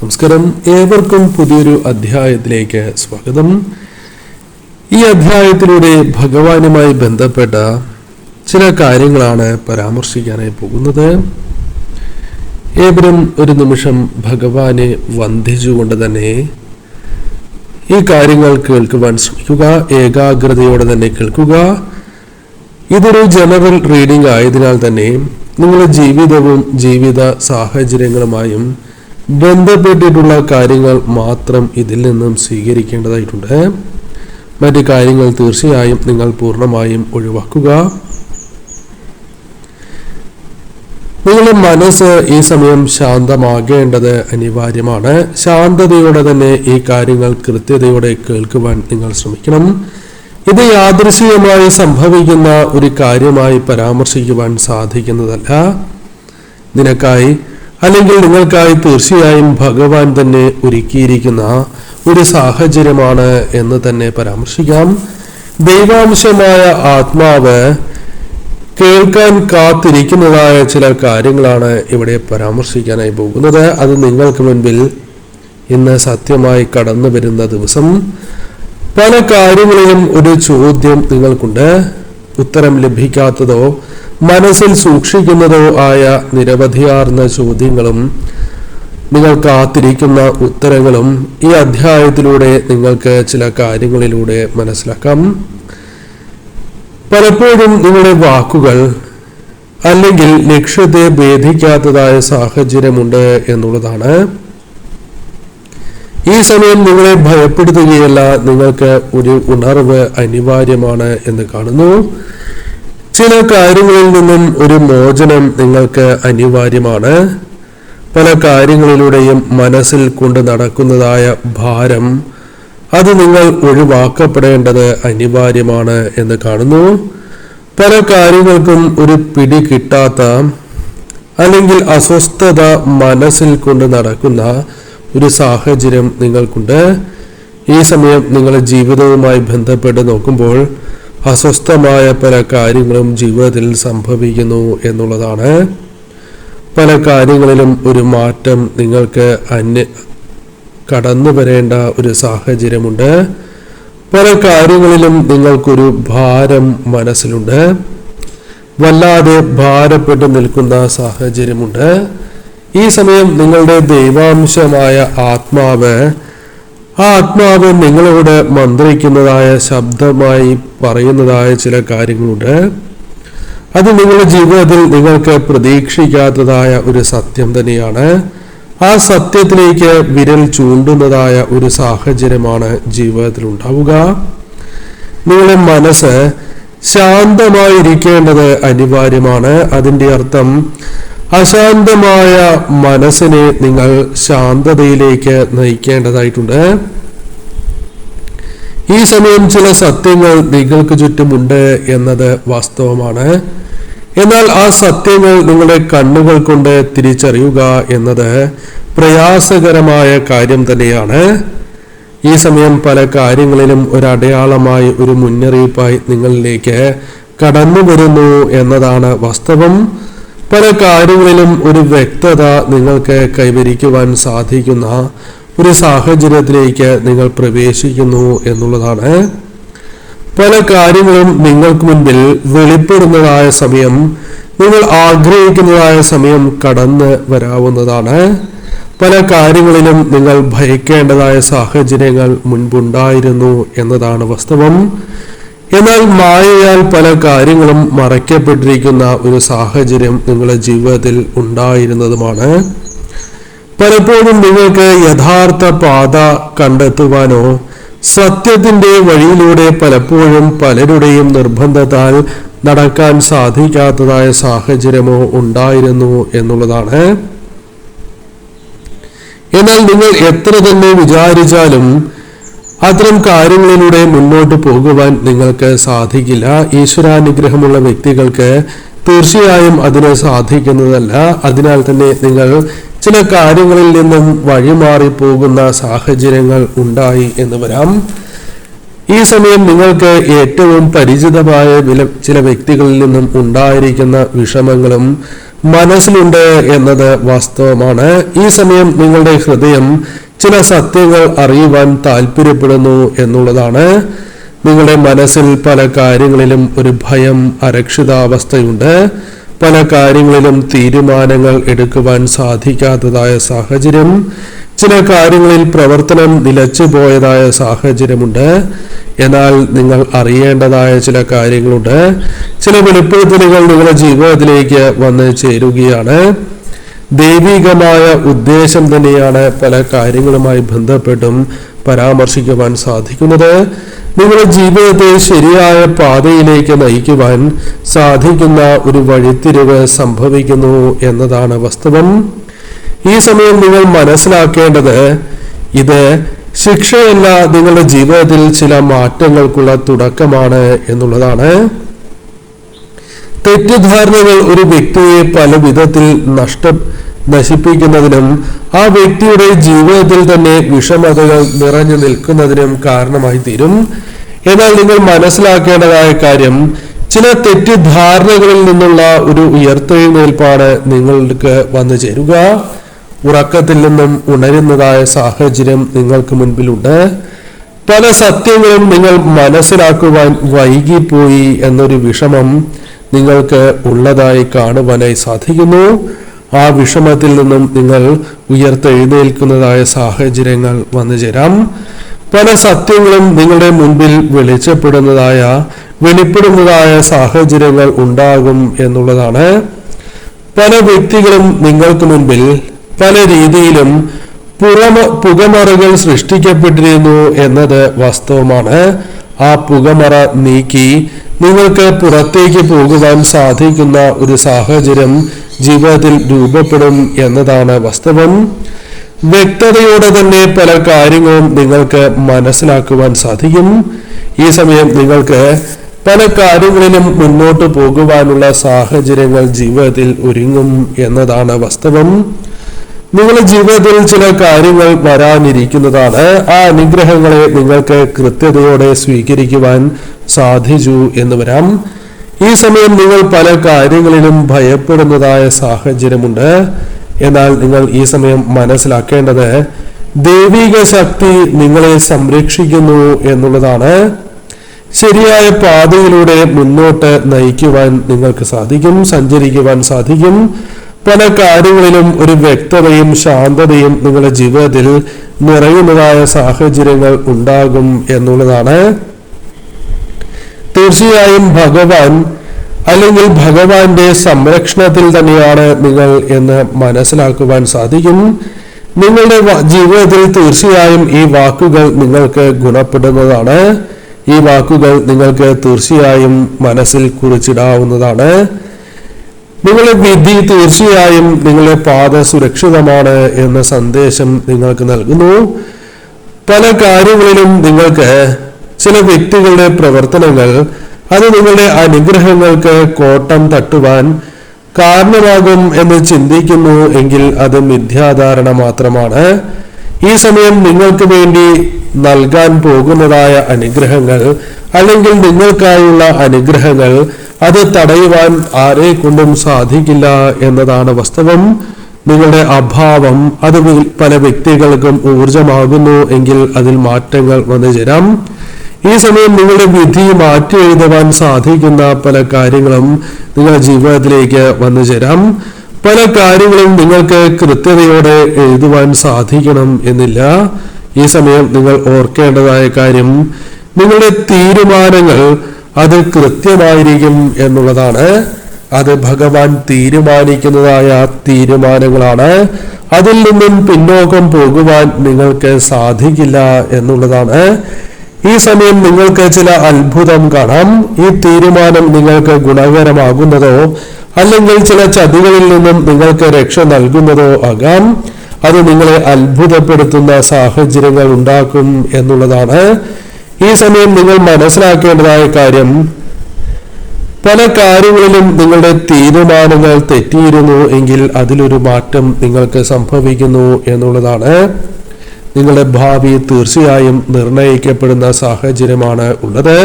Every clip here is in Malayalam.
നമസ്കാരം, ഏവർക്കും പുതിയൊരു അധ്യായത്തിലേക്ക് സ്വാഗതം. ഈ അധ്യായത്തിലൂടെ ഭഗവാനുമായി ബന്ധപ്പെട്ട ചില കാര്യങ്ങളാണ് പരാമർശിക്കാനായി പോകുന്നത്. ഏവരും ഒരു നിമിഷം ഭഗവാനെ വന്ദിച്ചുകൊണ്ട് തന്നെ ഈ കാര്യങ്ങൾ കേൾക്കുവാൻ ശ്രമിക്കുക. ഏകാഗ്രതയോടെ തന്നെ കേൾക്കുക. ഇതൊരു ജനറൽ റീഡിംഗ് ആയതിനാൽ തന്നെ നിങ്ങളുടെ ജീവിതവും ജീവിത സാഹചര്യങ്ങളുമായും ബന്ധപ്പെട്ടിട്ടുള്ള കാര്യങ്ങൾ മാത്രം ഇതിൽ നിന്നും സ്വീകരിക്കേണ്ടതായിട്ടുണ്ട്. മറ്റു കാര്യങ്ങൾ തീർച്ചയായും നിങ്ങൾ പൂർണ്ണമായും ഒഴിവാക്കുക. നിങ്ങളുടെ മനസ്സ് ഈ സമയം ശാന്തമാകേണ്ടത് അനിവാര്യമാണ്. ശാന്തതയോടെ തന്നെ ഈ കാര്യങ്ങൾ കൃത്യതയോടെ കേൾക്കുവാൻ നിങ്ങൾ ശ്രമിക്കണം. ഇത് യാദൃശ്ചികമായി സംഭവിക്കുന്ന ഒരു കാര്യമായി പരാമർശിക്കുവാൻ സാധിക്കുന്നതല്ല. നിനക്കായി അല്ലെങ്കിൽ നിങ്ങൾക്കായി തീർച്ചയായും ഭഗവാൻ തന്നെ ഒരുക്കിയിരിക്കുന്ന ഒരു സാഹചര്യമാണ് എന്ന് തന്നെ പരാമർശിക്കാം. ദൈവാംശമായ ആത്മാവ് കേൾക്കാൻ കാത്തിരിക്കുന്നതായ ചില കാര്യങ്ങളാണ് ഇവിടെ പരാമർശിക്കാനായി പോകുന്നത്. അത് നിങ്ങൾക്ക് മുൻപിൽ ഇന്ന് സത്യമായി കടന്നു വരുന്ന ദിവസം പല കാര്യങ്ങളിലും ഒരു ചോദ്യം നിങ്ങൾക്കുണ്ട്. ഉത്തരം ലഭിക്കാത്തതോ മനസ്സിൽ സൂക്ഷിക്കുന്നതോ ആയ നിരവധിയാർന്ന ചോദ്യങ്ങളും നിങ്ങൾ കാത്തിരിക്കുന്ന ഉത്തരങ്ങളും ഈ അധ്യായത്തിലൂടെ നിങ്ങൾക്ക് ചില കാര്യങ്ങളിലൂടെ മനസ്സിലാക്കാം. പലപ്പോഴും നിങ്ങളുടെ വാക്കുകൾ അല്ലെങ്കിൽ ലക്ഷ്യത്തെ ഭേദിക്കാത്തതായ സാഹചര്യമുണ്ട് എന്നുള്ളതാണ്. ഈ സമയം നിങ്ങളെ ഭയപ്പെടുത്തുകയല്ല, നിങ്ങൾക്ക് ഒരു ഉണർവ് അനിവാര്യമാണ് എന്ന് കാണുന്നു. ചില കാര്യങ്ങളിൽ നിന്നും ഒരു മോചനം നിങ്ങൾക്ക് അനിവാര്യമാണ്. പല കാര്യങ്ങളിലൂടെയും മനസ്സിൽ കൊണ്ട് നടക്കുന്നതായ ഭാരം അത് നിങ്ങൾ ഒഴിവാക്കപ്പെടേണ്ടത് അനിവാര്യമാണ് എന്ന് കാണുന്നു. പല കാര്യങ്ങൾക്കും ഒരു പിടി കിട്ടാത്ത അല്ലെങ്കിൽ അസ്വസ്ഥത മനസ്സിൽ കൊണ്ട് നടക്കുന്ന ഒരു സാഹചര്യം നിങ്ങൾക്കുണ്ട്. ഈ സമയം നിങ്ങളുടെ ജീവിതവുമായി ബന്ധപ്പെട്ട് നോക്കുമ്പോൾ അസ്വസ്ഥമായ പല കാര്യങ്ങളും ജീവിതത്തിൽ സംഭവിക്കുന്നു എന്നുള്ളതാണ്. പല കാര്യങ്ങളിലും ഒരു മാറ്റം നിങ്ങൾക്ക് കടന്നു വരേണ്ട ഒരു സാഹചര്യമുണ്ട്. പല കാര്യങ്ങളിലും നിങ്ങൾക്കൊരു ഭാരം മനസ്സിലുണ്ട്. വല്ലാതെ ഭാരപ്പെട്ട് നിൽക്കുന്ന സാഹചര്യമുണ്ട്. ഈ സമയം നിങ്ങളുടെ ദൈവാംശമായ ആത്മാവ് നിങ്ങളോട് മന്ത്രിക്കുന്നതായ ശബ്ദമായി പറയുന്നതായ ചില കാര്യങ്ങളുണ്ട്. അത് നിങ്ങളുടെ ജീവിതത്തിൽ നിങ്ങൾക്ക് പ്രതീക്ഷിക്കാത്തതായ ഒരു സത്യം തന്നെയാണ്. ആ സത്യത്തിലേക്ക് വിരൽ ചൂണ്ടുന്നതായ ഒരു സാഹചര്യമാണ് ജീവിതത്തിൽ ഉണ്ടാവുക. നിങ്ങളുടെ മനസ്സ് ശാന്തമായിരിക്കേണ്ടത് അനിവാര്യമാണ്. അതിൻ്റെ അർത്ഥം അശാന്തമായ മനസ്സിനെ നിങ്ങൾ ശാന്തതയിലേക്ക് നയിക്കേണ്ടതായിട്ടുണ്ട്. ഈ സമയം ചില സത്യങ്ങൾ നിങ്ങൾക്ക് ചുറ്റുമുണ്ട് എന്നത് വാസ്തവമാണ്. എന്നാൽ ആ സത്യങ്ങൾ നിങ്ങളുടെ കണ്ണുകൾ കൊണ്ട് തിരിച്ചറിയുക എന്നത് പ്രയാസകരമായ കാര്യം തന്നെയാണ്. ഈ സമയം പല കാര്യങ്ങളിലും ഒരു അടയാളമായി, ഒരു മുന്നറിയിപ്പായി നിങ്ങളിലേക്ക് കടന്നു വരുന്നു എന്നതാണ് വാസ്തവം. പല കാര്യങ്ങളിലും ഒരു വ്യക്തത നിങ്ങൾക്ക് കൈവരിക്കുവാൻ സാധിക്കുന്ന ഒരു സാഹചര്യത്തിലേക്ക് നിങ്ങൾ പ്രവേശിക്കുന്നു എന്നുള്ളതാണ്. പല കാര്യങ്ങളും നിങ്ങൾക്ക് മുൻപിൽ വെളിപ്പെടുന്നതായ സമയം, നിങ്ങൾ ആഗ്രഹിക്കുന്നതായ സമയം കടന്ന് വരാവുന്നതാണ്. പല കാര്യങ്ങളിലും നിങ്ങൾ ഭയക്കേണ്ടതായ സാഹചര്യങ്ങൾ മുൻപുണ്ടായിരുന്നു എന്നതാണ് വാസ്തവം. എന്നാൽ മായയാൽ പല കാര്യങ്ങളും മറയ്ക്കപ്പെട്ടിരിക്കുന്ന ഒരു സാഹചര്യം നിങ്ങളുടെ ജീവിതത്തിൽ ഉണ്ടായിരുന്നതുമാണ്. പലപ്പോഴും നിങ്ങൾക്ക് യഥാർത്ഥ പാത കണ്ടെത്തുവാനോ സത്യത്തിന്റെ വഴിയിലൂടെ പലപ്പോഴും പലരുടെയും നിർബന്ധത്താൽ നടക്കാൻ സാധിക്കാത്തതായ സാഹചര്യമോ ഉണ്ടായിരുന്നു എന്നുള്ളതാണ്. എന്നാൽ നിങ്ങൾ എത്ര തന്നെ വിചാരിച്ചാലും അത്തരം കാര്യങ്ങളിലൂടെ മുന്നോട്ട് പോകുവാൻ നിങ്ങൾക്ക് സാധിക്കില്ല. ഈശ്വരാനുഗ്രഹമുള്ള വ്യക്തികൾക്ക് തീർച്ചയായും അതിന് സാധിക്കുന്നതല്ല. അതിനാൽ തന്നെ നിങ്ങൾ ചില കാര്യങ്ങളിൽ നിന്നും വഴിമാറിപ്പോകുന്ന സാഹചര്യങ്ങൾ ഉണ്ടായി എന്ന് വരാം. ഈ സമയം നിങ്ങൾക്ക് ഏറ്റവും പരിചിതമായ ചില വ്യക്തികളിൽ നിന്നും ഉണ്ടായിരിക്കുന്ന വിഷമങ്ങളും മനസ്സിലുണ്ട് എന്നത് വാസ്തവമാണ്. ഈ സമയം നിങ്ങളുടെ ഹൃദയം ചില സത്യങ്ങൾ അറിയുവാൻ താല്പര്യപ്പെടുന്നു എന്നുള്ളതാണ്. നിങ്ങളുടെ മനസ്സിൽ പല കാര്യങ്ങളിലും ഒരു ഭയം, അരക്ഷിതാവസ്ഥയുണ്ട്. പല കാര്യങ്ങളിലും തീരുമാനങ്ങൾ എടുക്കുവാൻ സാധിക്കാത്തതായ സാഹചര്യം, ചില കാര്യങ്ങളിൽ പ്രവർത്തനം നിലച്ചുപോയതായ സാഹചര്യമുണ്ട്. എന്നാൽ നിങ്ങൾ അറിയേണ്ടതായ ചില കാര്യങ്ങളുണ്ട്. ചില വെളിപ്പെടുത്തലുകൾ നിങ്ങളുടെ ജീവിതത്തിലേക്ക് വന്ന് ചേരുകയാണ്. ദൈവികമായ ഉദ്ദേശം തന്നെയാണ് പല കാര്യങ്ങളുമായി ബന്ധപ്പെട്ടും പരാമർശിക്കുവാൻ സാധിക്കുന്നത്. നിങ്ങളുടെ ജീവിതത്തെ ശരിയായ പാതയിലേക്ക് നയിക്കുവാൻ സാധിക്കുന്ന ഒരു വഴിത്തിരിവ് സംഭവിക്കുന്നു എന്നതാണ് വാസ്തവം. ഈ സമയം നിങ്ങൾ മനസ്സിലാക്കേണ്ടത് ഇത് ശിക്ഷയല്ല, നിങ്ങളുടെ ജീവിതത്തിൽ ചില മാറ്റങ്ങൾക്കുള്ള തുടക്കമാണ് എന്നുള്ളതാണ്. തെറ്റിദ്ധാരണകൾ ഒരു വ്യക്തിയെ പല വിധത്തിൽ നശിപ്പിക്കുന്നതിനും ആ വ്യക്തിയുടെ ജീവിതത്തിൽ തന്നെ വിഷമതകൾ നിറഞ്ഞു നിൽക്കുന്നതിനും കാരണമായി തീരും. എന്നാൽ നിങ്ങൾ മനസ്സിലാക്കേണ്ടതായ കാര്യം, ചില തെറ്റിദ്ധാരണകളിൽ നിന്നുള്ള ഒരു ഉയർത്തെഴുന്നേൽപ്പാണ് നിങ്ങൾക്ക് വന്നു ചേരുക. ഉറക്കത്തിൽ നിന്നും ഉണരുന്നതായ സാഹചര്യം നിങ്ങൾക്ക് മുൻപിലുണ്ട്. പല സത്യങ്ങളും നിങ്ങൾ മനസ്സിലാക്കുവാൻ വൈകിപ്പോയി എന്നൊരു വിഷമം നിങ്ങൾക്ക് ഉള്ളതായി കാണുവാനായി സാധിക്കുന്നു. ആ വിഷമത്തിൽ നിന്നും നിങ്ങൾ ഉയർത്തെഴുന്നേൽക്കുന്നതായ സാഹചര്യങ്ങൾ വന്നു ചേരാം. പല സത്യങ്ങളും നിങ്ങളുടെ മുൻപിൽ വെളിപ്പെടുന്നതായ സാഹചര്യങ്ങൾ ഉണ്ടാകും എന്നുള്ളതാണ്. പല വ്യക്തികളും നിങ്ങൾക്ക് മുൻപിൽ പല രീതിയിലും പുകമറകൾ സൃഷ്ടിക്കപ്പെട്ടിരുന്നു എന്നത് വാസ്തവമാണ്. ആ പുകമറ നീക്കി നിങ്ങൾക്ക് പുറത്തേക്ക് പോകുവാൻ സാധിക്കുന്ന ഒരു സാഹചര്യം ജീവിതത്തിൽ രൂപപ്പെടും എന്നതാണ് വാസ്തവം. വ്യക്തതയോടെ തന്നെ പല കാര്യങ്ങളും നിങ്ങൾക്ക് മനസ്സിലാക്കുവാൻ സാധിക്കും. ഈ സമയം നിങ്ങൾക്ക് പല കാര്യങ്ങളിലും മുന്നോട്ട് പോകുവാനുള്ള സാഹചര്യങ്ങൾ ജീവിതത്തിൽ ഒരുങ്ങും എന്നതാണ് വാസ്തവം. നിങ്ങളുടെ ജീവിതത്തിൽ ചില കാര്യങ്ങൾ വരാനിരിക്കുന്നതാണ്. ആ അനുഗ്രഹങ്ങളെ നിങ്ങൾക്ക് കൃത്യതയോടെ സ്വീകരിക്കുവാൻ സാധിച്ചു എന്ന് വരാം. ഈ സമയം നിങ്ങൾ പല കാര്യങ്ങളിലും ഭയപ്പെടുന്നതായ സാഹചര്യമുണ്ട്. എന്നാൽ നിങ്ങൾ ഈ സമയം മനസ്സിലാക്കേണ്ടത് ദൈവിക ശക്തി നിങ്ങളെ സംരക്ഷിക്കുന്നു എന്നുള്ളതാണ്. ശരിയായ പാതയിലൂടെ മുന്നോട്ട് നയിക്കുവാൻ നിങ്ങൾക്ക് സാധിക്കും, സഞ്ചരിക്കുവാൻ സാധിക്കും. പല കാര്യങ്ങളിലും ഒരു വ്യക്തതയും ശാന്തതയും നിങ്ങളുടെ ജീവിതത്തിൽ നിറയുന്നതായ സാഹചര്യങ്ങൾ ഉണ്ടാകും എന്നുള്ളതാണ്. തീർച്ചയായും ഭഗവാന്റെ സംരക്ഷണത്തിൽ തന്നെയാണ് നിങ്ങൾ എന്ന് മനസ്സിലാക്കുവാൻ സാധിക്കും. നിങ്ങളുടെ ജീവിതത്തിൽ തീർച്ചയായും ഈ വാക്കുകൾ നിങ്ങൾക്ക് ഗുണപ്പെടുന്നതാണ്. ഈ വാക്കുകൾ നിങ്ങൾക്ക് തീർച്ചയായും മനസ്സിൽ കുറിച്ചിടാവുന്നതാണ്. നിങ്ങളുടെ വിധി തീർച്ചയായും നിങ്ങളുടെ പാത സുരക്ഷിതമാണ് എന്ന സന്ദേശം നിങ്ങൾക്ക് നൽകുന്നു. പല കാര്യങ്ങളിലും നിങ്ങൾക്ക് ചില വ്യക്തികളുടെ പ്രവർത്തനങ്ങൾ അത് നിങ്ങളുടെ അനുഗ്രഹങ്ങൾക്ക് കോട്ടം തട്ടുവാൻ കാരണമാകും എന്ന് ചിന്തിക്കുന്നു എങ്കിൽ അത് മിഥ്യാധാരണ മാത്രമാണ്. ഈ സമയം നിങ്ങൾക്ക് വേണ്ടി നൽകാൻ പോകുന്നതായ അനുഗ്രഹങ്ങൾ അല്ലെങ്കിൽ നിങ്ങൾക്കായുള്ള അനുഗ്രഹങ്ങൾ അത് തടയുവാൻ ആരെ കൊണ്ടും സാധിക്കില്ല എന്നതാണ് വാസ്തവം. നിങ്ങളുടെ അഭാവം അത് പല വ്യക്തികൾക്കും ഊർജമാകുന്നു എങ്കിൽ അതിൽ മാറ്റങ്ങൾ വന്നു ചേരാം. ഈ സമയം നിങ്ങളുടെ വിധി മാറ്റി എഴുതുവാൻ സാധിക്കുന്ന പല കാര്യങ്ങളും നിങ്ങളുടെ ജീവിതത്തിലേക്ക് വന്നു ചേരാം. പല കാര്യങ്ങളും നിങ്ങൾക്ക് കൃത്യതയോടെ എഴുതുവാൻ സാധിക്കണം എന്നില്ല. ഈ സമയം നിങ്ങൾ ഓർക്കേണ്ടതായ കാര്യം, നിങ്ങളുടെ തീരുമാനങ്ങൾ അത് കൃത്യമായിരിക്കും എന്നുള്ളതാണ്. അത് ഭഗവാൻ തീരുമാനിക്കുന്നതായ തീരുമാനങ്ങളാണ്. അതിൽ നിന്നും പിന്നോക്കം പോകുവാൻ നിങ്ങൾക്ക് സാധിക്കില്ല എന്നുള്ളതാണ്. ഈ സമയം നിങ്ങൾക്ക് ചില അത്ഭുതം കാണാം. ഈ തീരുമാനം നിങ്ങൾക്ക് ഗുണകരമാകുന്നതോ അല്ലെങ്കിൽ ചില ചതികളിൽ നിന്നും നിങ്ങൾക്ക് രക്ഷ നൽകുന്നതോ ആകാം. അത് നിങ്ങളെ അത്ഭുതപ്പെടുത്തുന്ന സാഹചര്യങ്ങൾ ഉണ്ടാക്കും എന്നുള്ളതാണ്. ഈ സമയം നിങ്ങൾ മനസ്സിലാക്കേണ്ടതായ കാര്യം, പല കാര്യങ്ങളിലും നിങ്ങളുടെ തീരുമാനങ്ങൾ തെറ്റിയിരുന്നു എങ്കിൽ അതിലൊരു മാറ്റം നിങ്ങൾക്ക് സംഭവിക്കുന്നു എന്നുള്ളതാണ്. നിങ്ങളുടെ ഭാവി തീർച്ചയായും നിർണയിക്കപ്പെടുന്ന സാഹചര്യമാണ് ഉള്ളത്.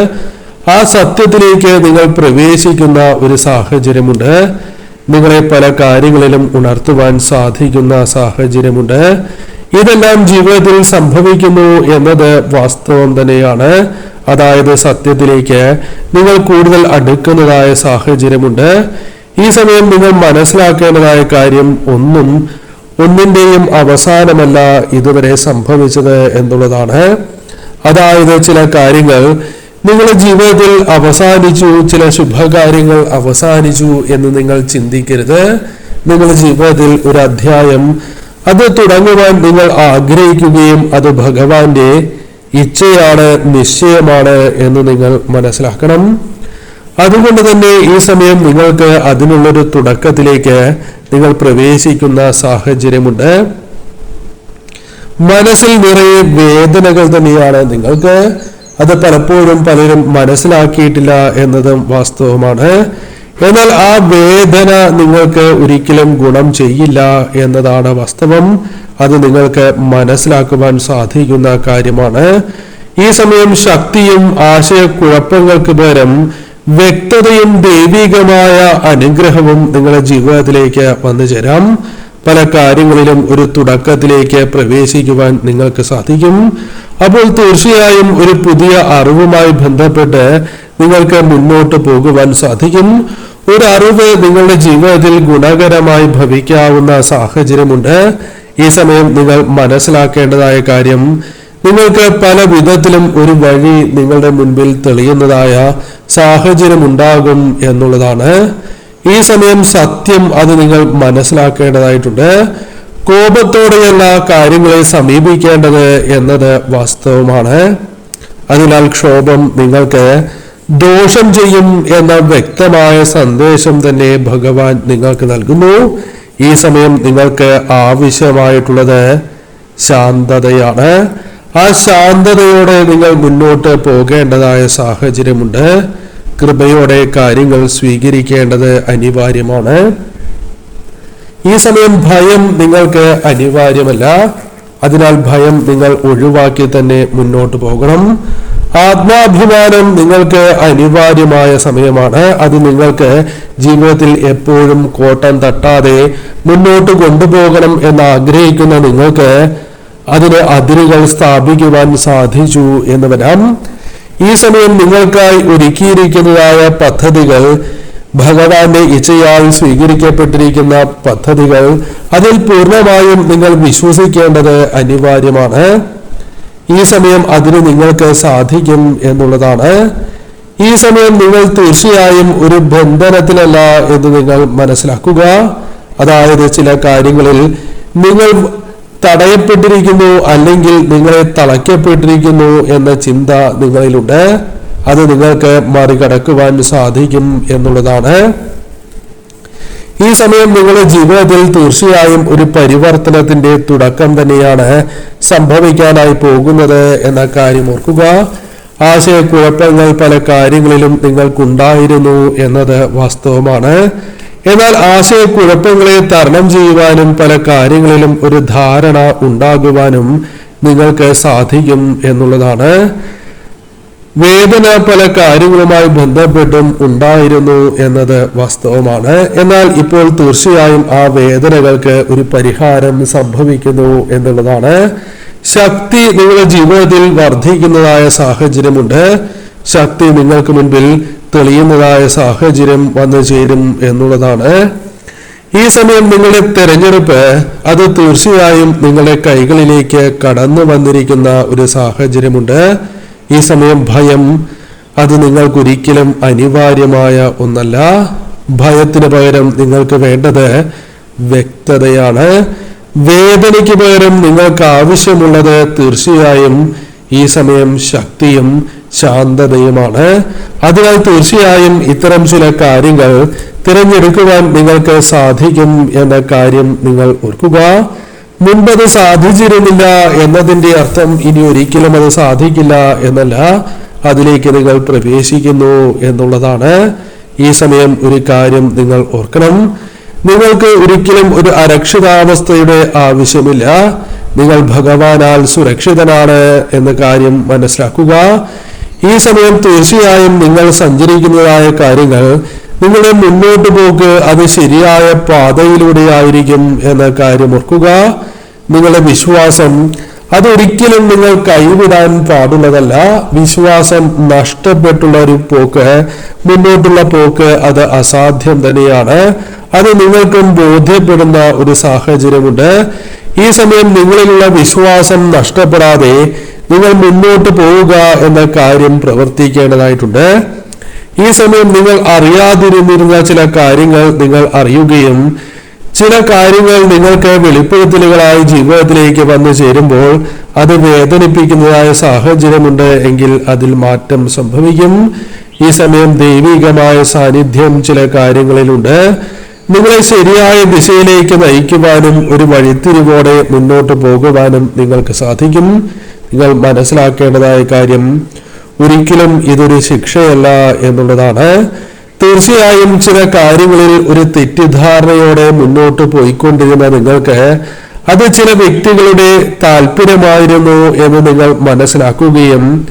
ആ സത്യത്തിലേക്ക് നിങ്ങൾ പ്രവേശിക്കുന്ന ഒരു സാഹചര്യമുണ്ട്. നിങ്ങളെ പല കാര്യങ്ങളിലും ഉണർത്തുവാൻ സാധിക്കുന്ന സാഹചര്യമുണ്ട്. ഇതെല്ലാം ജീവിതത്തിൽ സംഭവിക്കുന്നു എന്നത് വാസ്തവം തന്നെയാണ്. അതായത് സത്യത്തിലേക്ക് നിങ്ങൾ കൂടുതൽ അടുക്കുന്നതായ സാഹചര്യമുണ്ട്. ഈ സമയം നിങ്ങൾ മനസ്സിലാക്കേണ്ടതായ കാര്യം ഒന്നിന്റെയും അവസാനമല്ല ഇതുവരെ സംഭവിച്ചത് എന്നുള്ളതാണ്. അതായത് ചില കാര്യങ്ങൾ നിങ്ങളുടെ ജീവിതത്തിൽ അവസാനിച്ചു, ചില ശുഭകാര്യങ്ങൾ അവസാനിച്ചു എന്ന് നിങ്ങൾ ചിന്തിക്കരുത്. നിങ്ങളുടെ ജീവിതത്തിൽ ഒരു അധ്യായം അത് തുടങ്ങുവാൻ നിങ്ങൾ ആഗ്രഹിക്കുകയും അത് ഭഗവാന്റെ ഇച്ഛയാണ്, നിശ്ചയമാണ് എന്ന് നിങ്ങൾ മനസ്സിലാക്കണം. അതുകൊണ്ട് തന്നെ ഈ സമയം നിങ്ങൾക്ക് അതിനുള്ളൊരു തുടക്കത്തിലേക്ക് നിങ്ങൾ പ്രവേശിക്കുന്ന സാഹചര്യമുണ്ട്. മനസ്സിൽ നിറയെ വേദനകൾ തന്നെയാണ് നിങ്ങൾക്ക്. അത് പലപ്പോഴും പലരും മനസ്സിലാക്കിയിട്ടില്ല എന്നതും വാസ്തവമാണ്. എന്നാൽ ആ വേദന നിങ്ങൾക്ക് ഒരിക്കലും ഗുണം ചെയ്യില്ല എന്നതാണ് വാസ്തവം. അത് നിങ്ങൾക്ക് മനസ്സിലാക്കുവാൻ സാധിക്കുന്ന കാര്യമാണ്. ഈ സമയം ശക്തിയും ആശയക്കുഴപ്പങ്ങൾക്ക് പകരം വ്യക്തതയും ദൈവികമായ അനുഗ്രഹവും നിങ്ങളുടെ ജീവിതത്തിലേക്ക് വന്നു ചേരാം. പല കാര്യങ്ങളിലും ഒരു തുടക്കത്തിലേക്ക് പ്രവേശിക്കുവാൻ നിങ്ങൾക്ക് സാധിക്കും. അപ്പോൾ തീർച്ചയായും ഒരു പുതിയ അറിവുമായി ബന്ധപ്പെട്ട് നിങ്ങൾക്ക് മുന്നോട്ട് പോകുവാൻ സാധിക്കും. ഒരു അറിവ് നിങ്ങളുടെ ജീവിതത്തിൽ ഗുണകരമായി ഭവിക്കാവുന്ന സാഹചര്യമുണ്ട്. ഈ സമയം നിങ്ങൾ മനസ്സിലാക്കേണ്ടതായ കാര്യം, നിങ്ങൾക്ക് പല വിധത്തിലും ഒരു വഴി നിങ്ങളുടെ മുൻപിൽ തെളിയുന്നതായ സാഹചര്യം ഉണ്ടാകും എന്നുള്ളതാണ്. ഈ സമയം സത്യം അത് നിങ്ങൾ മനസ്സിലാക്കേണ്ടതായിട്ടുണ്ട്. കോപത്തോടെയല്ല കാര്യങ്ങളെ സമീപിക്കേണ്ടത് എന്നത് വാസ്തവമാണ്. അതിനാൽ ക്ഷോഭം നിങ്ങൾക്ക് ദോഷം ചെയ്യും എന്ന വ്യക്തമായ സന്ദേശം തന്നെ ഭഗവാൻ നിങ്ങൾക്ക് നൽകുന്നു. ഈ സമയം നിങ്ങൾക്ക് ആവശ്യമായിട്ടുള്ളത് ശാന്തതയാണ്. ആ ശാന്തതയോടെ നിങ്ങൾ മുന്നോട്ട് പോകേണ്ടതായ സാഹചര്യമുണ്ട്. കൃപയോടെ കാര്യങ്ങൾ സ്വീകരിക്കേണ്ടത് അനിവാര്യമാണ്. ഈ സമയം ഭയം നിങ്ങൾക്ക് അനിവാര്യമല്ല. അതിനാൽ ഭയം നിങ്ങൾ ഒഴിവാക്കി തന്നെ മുന്നോട്ട് പോകണം. ആത്മാഭിമാനം നിങ്ങൾക്ക് അനിവാര്യമായ സമയമാണ്. അത് നിങ്ങൾക്ക് ജീവിതത്തിൽ എപ്പോഴും കോട്ടം തട്ടാതെ മുന്നോട്ട് കൊണ്ടുപോകണം എന്ന് ആഗ്രഹിക്കുന്ന നിങ്ങൾക്ക് അതിന് അതിരുകൾ സ്ഥാപിക്കുവാൻ സാധിച്ചു എന്ന് വരാം. ഈ സമയം നിങ്ങൾക്കായി ഒരുക്കിയിരിക്കുന്നതായ പദ്ധതികൾ, ഭഗവാന്റെ ഇച്ഛയാൽ സ്വീകരിക്കപ്പെട്ടിരിക്കുന്ന പദ്ധതികൾ, അതിൽ പൂർണ്ണമായും നിങ്ങൾ വിശ്വസിക്കേണ്ടത് അനിവാര്യമാണ്. ഈ സമയം അതിന് നിങ്ങൾക്ക് സാധിക്കും എന്നുള്ളതാണ്. ഈ സമയം നിങ്ങൾ തീർച്ചയായും ഒരു ബന്ധനത്തിലല്ല എന്ന് നിങ്ങൾ മനസ്സിലാക്കുക. അതായത് ചില കാര്യങ്ങളിൽ നിങ്ങൾ തടയപ്പെട്ടിരിക്കുന്നു അല്ലെങ്കിൽ നിങ്ങളെ തളയ്ക്കപ്പെട്ടിരിക്കുന്നു എന്ന ചിന്ത നിങ്ങളിലുണ്ട്. അത് നിങ്ങൾക്ക് മറികടക്കുവാൻ സാധിക്കും എന്നുള്ളതാണ്. ഈ സമയം നിങ്ങളുടെ ജീവിതത്തിൽ തീർച്ചയായും ഒരു പരിവർത്തനത്തിന്റെ തുടക്കം തന്നെയാണ് സംഭവിക്കാനായി പോകുന്നത് എന്ന കാര്യം ഓർക്കുക. ആശയക്കുഴപ്പങ്ങൾ പല കാര്യങ്ങളിലും നിങ്ങൾക്കുണ്ടായിരുന്നു എന്നത് വാസ്തവമാണ്. എന്നാൽ ആശയക്കുഴപ്പങ്ങളെ തരണം ചെയ്യുവാനും പല കാര്യങ്ങളിലും ഒരു ധാരണ ഉണ്ടാകുവാനും നിങ്ങൾക്ക് സാധിക്കും എന്നുള്ളതാണ്. വേദന പല കാര്യങ്ങളുമായി ബന്ധപ്പെട്ടും ഉണ്ടായിരുന്നു എന്നത് വാസ്തവമാണ്. എന്നാൽ ഇപ്പോൾ തീർച്ചയായും ആ വേദനകൾക്ക് ഒരു പരിഹാരം സംഭവിക്കുന്നു എന്നുള്ളതാണ്. ശക്തി നിങ്ങളുടെ ജീവിതത്തിൽ വർദ്ധിക്കുന്നതായ സാഹചര്യമുണ്ട്. ശക്തി നിങ്ങൾക്ക് മുൻപിൽ തെളിയുന്നതായ സാഹചര്യം വന്നു ചേരും എന്നുള്ളതാണ്. ഈ സമയം നിങ്ങളുടെ തെരഞ്ഞെടുപ്പ് അത് തീർച്ചയായും നിങ്ങളുടെ കൈകളിലേക്ക് കടന്നു വന്നിരിക്കുന്ന ഒരു സാഹചര്യമുണ്ട്. ഈ സമയം ഭയം അത് നിങ്ങൾക്കൊരിക്കലും അനിവാര്യമായ ഒന്നല്ല. ഭയത്തിന് പകരം നിങ്ങൾക്ക് വേണ്ടത് വ്യക്തതയാണ്. വേദനയ്ക്ക് പകരം നിങ്ങൾക്ക് ആവശ്യമുള്ളത് തീർച്ചയായും ഈ സമയം ശക്തിയും ശാന്തതയുമാണ്. അതിനാൽ തീർച്ചയായും ഇത്തരം ചില കാര്യങ്ങൾ തിരഞ്ഞെടുക്കുവാൻ നിങ്ങൾക്ക് സാധിക്കും എന്ന കാര്യം നിങ്ങൾ ഓർക്കുക. മുൻപത് സാധിച്ചിരുന്നില്ല എന്നതിന്റെ അർത്ഥം ഇനി ഒരിക്കലും അത് സാധിക്കില്ല എന്നല്ല. അതിലേക്ക് നിങ്ങൾ പ്രവേശിക്കുന്നു എന്നുള്ളതാണ്. ഈ സമയം ഒരു കാര്യം നിങ്ങൾ ഓർക്കണം. നിങ്ങൾക്ക് ഒരിക്കലും ഒരു അരക്ഷിതാവസ്ഥയുടെ ആവശ്യമില്ല. നിങ്ങൾ ഭഗവാനാൽ സുരക്ഷിതനാണ് എന്ന കാര്യം മനസ്സിലാക്കുക. ഈ സമയം തീർച്ചയായും നിങ്ങൾ സഞ്ചരിക്കുന്നതായ കാര്യങ്ങൾ നിങ്ങളുടെ മുന്നോട്ട് പോക്ക് അത് ശരിയായ പാതയിലൂടെ ആയിരിക്കും എന്ന കാര്യം ഓർക്കുക. നിങ്ങളുടെ വിശ്വാസം അതൊരിക്കലും നിങ്ങൾ കൈവിടാൻ പാടുള്ളതല്ല. വിശ്വാസം നഷ്ടപ്പെട്ടുള്ള ഒരു പോക്ക്, മുന്നോട്ടുള്ള പോക്ക്, അത് അസാധ്യം തന്നെയാണ്. അത് നിങ്ങൾക്കും ബോധ്യപ്പെടുന്ന ഒരു സാഹചര്യമുണ്ട്. ഈ സമയം നിങ്ങളിലുള്ള വിശ്വാസം നഷ്ടപ്പെടാതെ നിങ്ങൾ മുന്നോട്ട് പോവുക എന്ന കാര്യം പ്രവർത്തിക്കേണ്ടതായിട്ടുണ്ട്. ഈ സമയം നിങ്ങൾ അറിയാതിരുന്നിരുന്ന ചില കാര്യങ്ങൾ നിങ്ങൾ അറിയുകയും ചില കാര്യങ്ങൾ നിങ്ങൾക്ക് വെളിപ്പെടുത്തലുകളായി ജീവിതത്തിലേക്ക് വന്നു ചേരുമ്പോൾ അത് വേദനിപ്പിക്കുന്നതായ സാഹചര്യമുണ്ട് എങ്കിൽ അതിൽ മാറ്റം സംഭവിക്കും. ഈ സമയം ദൈവികമായ സാന്നിധ്യം ചില കാര്യങ്ങളിലുണ്ട്. നിങ്ങളെ ശരിയായ ദിശയിലേക്ക് നയിക്കുവാനും ഒരു വഴിത്തിരിവോടെ മുന്നോട്ട് പോകുവാനും നിങ്ങൾക്ക് സാധിക്കും. നിങ്ങൾ മനസ്സിലാക്കേണ്ടതായ കാര്യം ഒരിക്കലും ഇതൊരു ശിക്ഷയല്ല എന്നുള്ളതാണ്. തീർച്ചയായും ചില കാര്യങ്ങളിൽ ഒരു തെറ്റിദ്ധാരണയോടെ മുന്നോട്ട് പോയിക്കൊണ്ടിരുന്ന നിങ്ങൾക്ക് അത് ചില വ്യക്തികളുടെ താല്പര്യമായിരുന്നു എന്ന് നിങ്ങൾ മനസ്സിലാക്കുകയും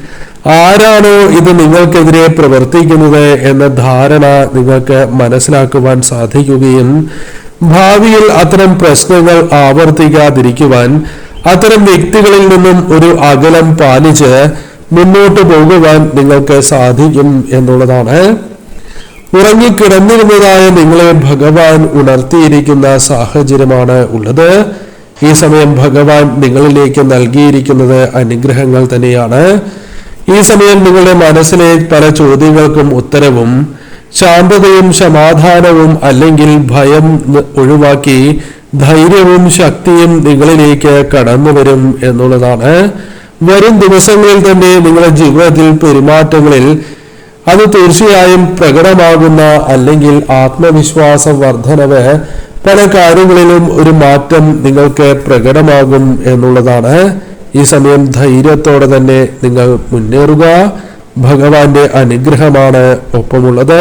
ആരാണോ ഇത് നിങ്ങൾക്കെതിരെ പ്രവർത്തിക്കുന്നത് എന്ന ധാരണ നിങ്ങൾക്ക് മനസ്സിലാക്കുവാൻ സാധിക്കുകയും ഭാവിയിൽ അത്തരം പ്രശ്നങ്ങൾ ആവർത്തിക്കാതിരിക്കുവാൻ അത്തരം വ്യക്തികളിൽ നിന്നും ഒരു അകലം പാലിച്ച് മുന്നോട്ട് പോകുവാൻ നിങ്ങൾക്ക് സാധിക്കും എന്നുള്ളതാണ്. ഉറങ്ങിക്കിടന്നിരുന്നതായ നിങ്ങളെ ഭഗവാൻ ഉണർത്തിയിരിക്കുന്ന സാഹചര്യമാണ് ഉള്ളത്. ഈ സമയം ഭഗവാൻ നിങ്ങളിലേക്ക് നൽകിയിരിക്കുന്നത് അനുഗ്രഹങ്ങൾ തന്നെയാണ്. ഈ സമയം നിങ്ങളുടെ മനസ്സിലെ പല ചോദ്യങ്ങൾക്കും ഉത്തരവും ശാന്തതയും സമാധാനവും അല്ലെങ്കിൽ ഭയം ഒഴിവാക്കി ധൈര്യവും ശക്തിയും നിങ്ങളിലേക്ക് കടന്നു വരും എന്നുള്ളതാണ്. വരും ദിവസങ്ങളിൽ തന്നെ നിങ്ങളുടെ ജീവിതത്തിൽ പെരുമാറ്റങ്ങളിൽ അത് തീർച്ചയായും പ്രകടമാകുന്ന അല്ലെങ്കിൽ ആത്മവിശ്വാസ വർധനവ് പല കാര്യങ്ങളിലും ഒരു മാറ്റം നിങ്ങൾക്ക് പ്രകടമാകും എന്നുള്ളതാണ്. ഈ സമയം ധൈര്യത്തോടെ തന്നെ നിങ്ങൾ മുന്നേറുക. ഭഗവാന്റെ അനുഗ്രഹമാണ് ഒപ്പമുള്ളത്.